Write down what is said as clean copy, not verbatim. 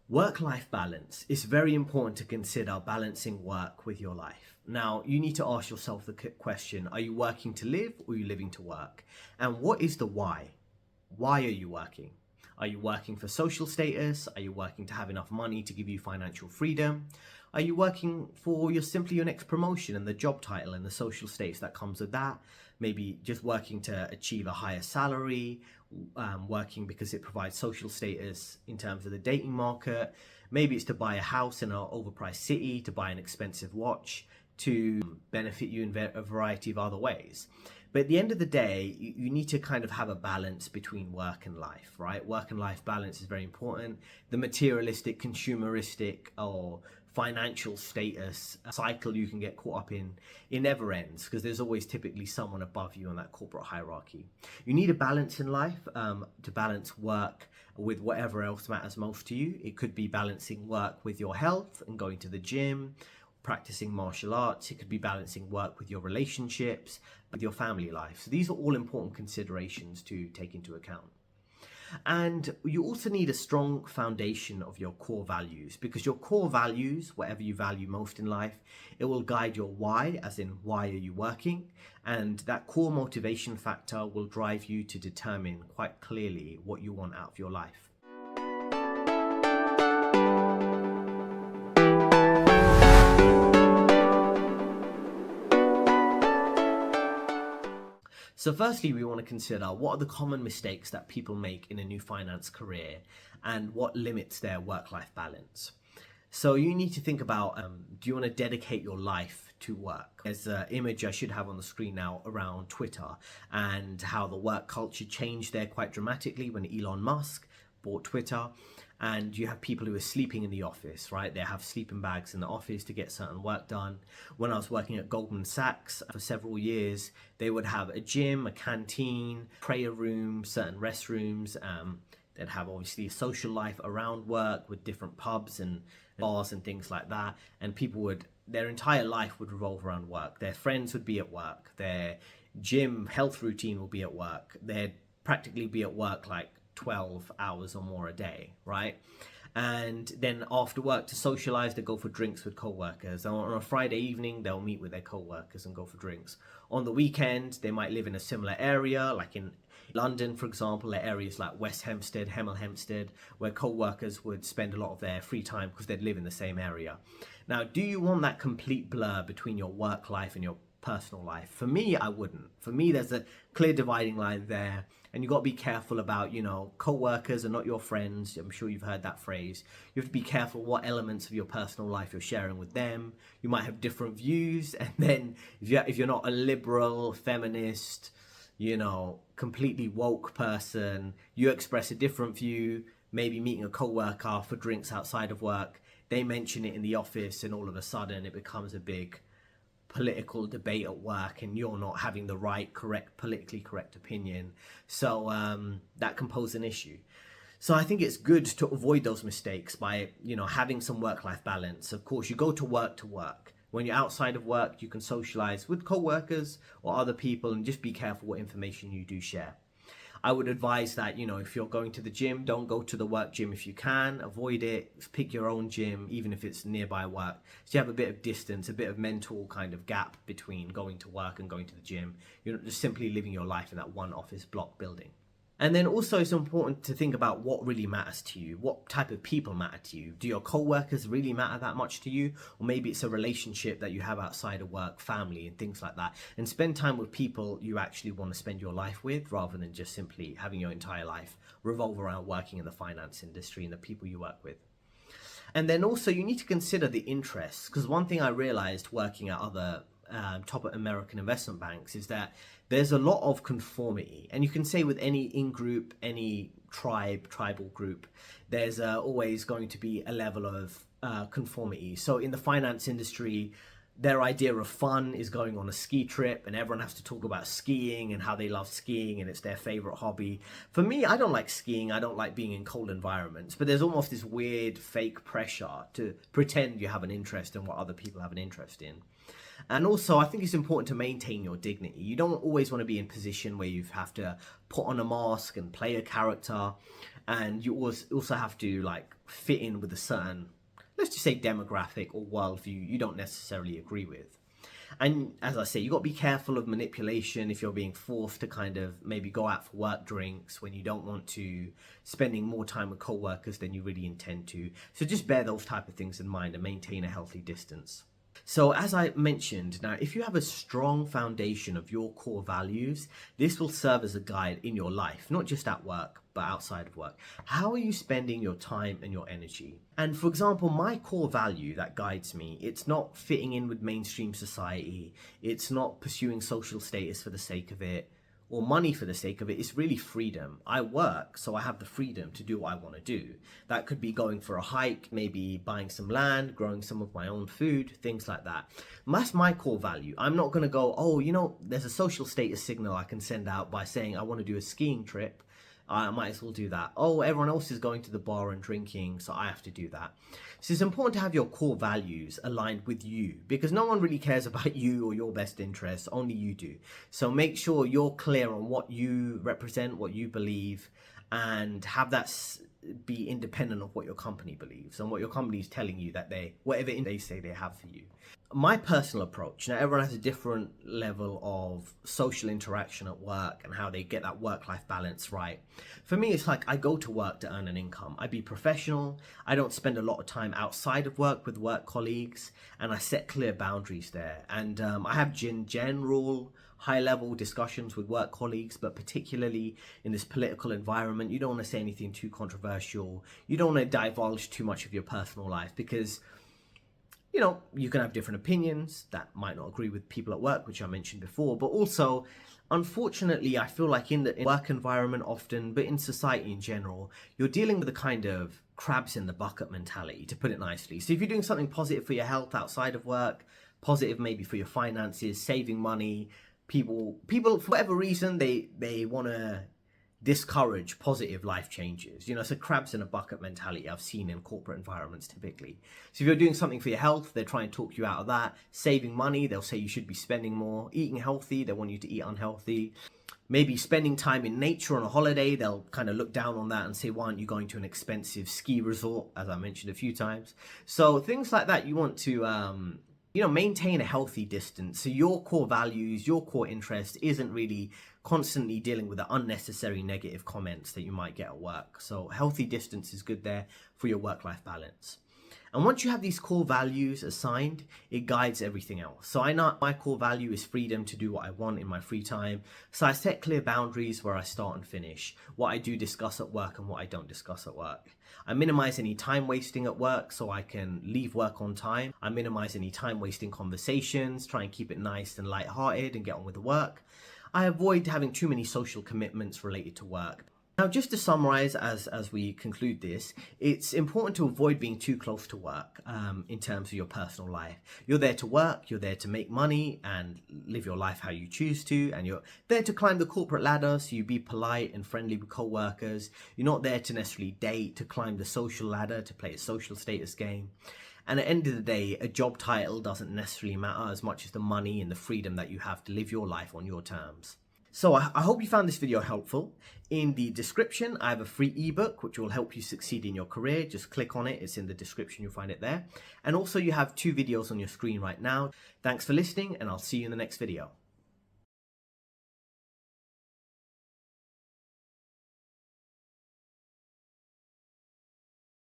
Work-life balance. It's very important to consider balancing work with your life. Now, you need to ask yourself the question, are you working to live or are you living to work? And what is the why? Why are you working? Are you working for social status? Are you working to have enough money to give you financial freedom? Are you working for simply your next promotion and the job title and the social status that comes with that? Maybe just working to achieve a higher salary, working because it provides social status in terms of the dating market. Maybe it's to buy a house in an overpriced city, to buy an expensive watch, to benefit you in a variety of other ways. But at the end of the day, you need to kind of have a balance between work and life, right? Work and life balance is very important. The materialistic, consumeristic, or financial status cycle you can get caught up in, it never ends because there's always typically someone above you on that corporate hierarchy. You need a balance in life to balance work with whatever else matters most to you. It could be balancing work with your health and going to the gym, practicing martial arts. It could be balancing work with your relationships, with your family life. So these are all important considerations to take into account. And you also need a strong foundation of your core values, because your core values, whatever you value most in life, it will guide your why, as in why are you working, and that core motivation factor will drive you to determine quite clearly what you want out of your life. So firstly, we want to consider what are the common mistakes that people make in a new finance career and what limits their work-life balance. So you need to think about, do you want to dedicate your life to work? There's an image I should have on the screen now around Twitter and how the work culture changed there quite dramatically when Elon Musk bought Twitter. And you have people who are sleeping in the office, right? They have sleeping bags in the office to get certain work done. When I was working at Goldman Sachs for several years, they would have a gym, a canteen, prayer room, certain restrooms. They'd have obviously a social life around work with different pubs and bars and things like that. And people their entire life would revolve around work. Their friends would be at work. Their gym health routine will be at work. They'd practically be at work like 12 hours or more a day, right? And then after work to socialize, they go for drinks with co-workers. On a Friday evening, they'll meet with their co-workers and go for drinks. On the weekend, they might live in a similar area, like in London, for example, there are areas like West Hampstead, Hemel Hempstead, where co-workers would spend a lot of their free time because they'd live in the same area. Now, do you want that complete blur between your work life and your personal life? For me, I wouldn't. For me, there's a clear dividing line there. And you've got to be careful about, co-workers are not your friends. I'm sure you've heard that phrase. You have to be careful what elements of your personal life you're sharing with them. You might have different views. And then if you're not a liberal, feminist, completely woke person, you express a different view, maybe meeting a co-worker for drinks outside of work. They mention it in the office and all of a sudden it becomes a big political debate at work and you're not having the politically correct opinion. So that can pose an issue. So I think it's good to avoid those mistakes by, having some work-life balance. Of course, you go to work. When you're outside of work, you can socialize with co-workers or other people and just be careful what information you do share. I would advise that, if you're going to the gym, don't go to the work gym if you can. Avoid it. Pick your own gym, even if it's nearby work. So you have a bit of distance, a bit of mental kind of gap between going to work and going to the gym. You're not just simply living your life in that one office block building. And then also it's important to think about what really matters to you. What type of people matter to you? Do your co-workers really matter that much to you? Or maybe it's a relationship that you have outside of work, family and things like that. And spend time with people you actually want to spend your life with rather than just simply having your entire life revolve around working in the finance industry and the people you work with. And then also you need to consider the interests, because one thing I realized working at other top American investment banks is that there's a lot of conformity, and you can say with any in-group, any tribal group, there's always going to be a level of conformity. So in the finance industry, their idea of fun is going on a ski trip and everyone has to talk about skiing and how they love skiing and it's their favorite hobby. For me, I don't like skiing. I don't like being in cold environments, but there's almost this weird fake pressure to pretend you have an interest in what other people have an interest in. And also, I think it's important to maintain your dignity. You don't always want to be in a position where you have to put on a mask and play a character. and you also have to like fit in with a certain, let's just say, demographic or worldview you don't necessarily agree with. And as I say, you got to be careful of manipulation if you're being forced to kind of maybe go out for work drinks when you don't want to, spending more time with co-workers than you really intend to. So just bear those type of things in mind and maintain a healthy distance. So as I mentioned, now if you have a strong foundation of your core values, this will serve as a guide in your life, not just at work, but outside of work. How are you spending your time and your energy? And for example, my core value that guides me, it's not fitting in with mainstream society. It's not pursuing social status for the sake of it, or money for the sake of it. It's really freedom. I work, so I have the freedom to do what I want to do. That could be going for a hike, maybe buying some land, growing some of my own food, things like that. That's my core value. I'm not going to go, oh, you know, there's a social status signal I can send out by saying I want to do a skiing trip. I might as well do that. Oh, everyone else is going to the bar and drinking, so I have to do that. So it's important to have your core values aligned with you, because no one really cares about you or your best interests, only you do. So make sure you're clear on what you represent, what you believe, and have that be independent of what your company believes and what your company is telling you that whatever they say they have for you. My personal approach, now everyone has a different level of social interaction at work and how they get that work-life balance right. For me, it's like I go to work to earn an income. I be professional. I don't spend a lot of time outside of work with work colleagues, and I set clear boundaries there. And I have general high-level discussions with work colleagues, but particularly in this political environment, you don't want to say anything too controversial. You don't want to divulge too much of your personal life, because you know, you can have different opinions that might not agree with people at work, which I mentioned before, but also, unfortunately, I feel like in the work environment often, but in society in general, you're dealing with a kind of crabs in the bucket mentality, to put it nicely. So if you're doing something positive for your health outside of work, positive maybe for your finances, saving money, people for whatever reason, they want to discourage positive life changes. You know, it's a crabs in a bucket mentality I've seen in corporate environments typically. So if you're doing something for your health, they try and talk you out of that. Saving money, they'll say you should be spending more. Eating healthy, they want you to eat unhealthy. Maybe spending time in nature on a holiday, they'll kind of look down on that and say, why aren't you going to an expensive ski resort, as I mentioned a few times. So things like that, you want to maintain a healthy distance. So your core values, your core interest isn't really constantly dealing with the unnecessary negative comments that you might get at work. So healthy distance is good there for your work-life balance. And once you have these core values assigned, it guides everything else. So I know my core value is freedom to do what I want in my free time. So I set clear boundaries where I start and finish, what I do discuss at work and what I don't discuss at work. I minimize any time wasting at work so I can leave work on time. I minimize any time wasting conversations, try and keep it nice and lighthearted and get on with the work. I avoid having too many social commitments related to work. Now, just to summarize as we conclude this, it's important to avoid being too close to work in terms of your personal life. You're there to work, you're there to make money and live your life how you choose to, and you're there to climb the corporate ladder, so you be polite and friendly with co-workers. You're not there to necessarily date, to climb the social ladder, to play a social status game. And at the end of the day, a job title doesn't necessarily matter as much as the money and the freedom that you have to live your life on your terms. So I hope you found this video helpful. In the description, I have a free ebook which will help you succeed in your career. Just click on it. It's in the description. You'll find it there. And also you have 2 videos on your screen right now. Thanks for listening, and I'll see you in the next video.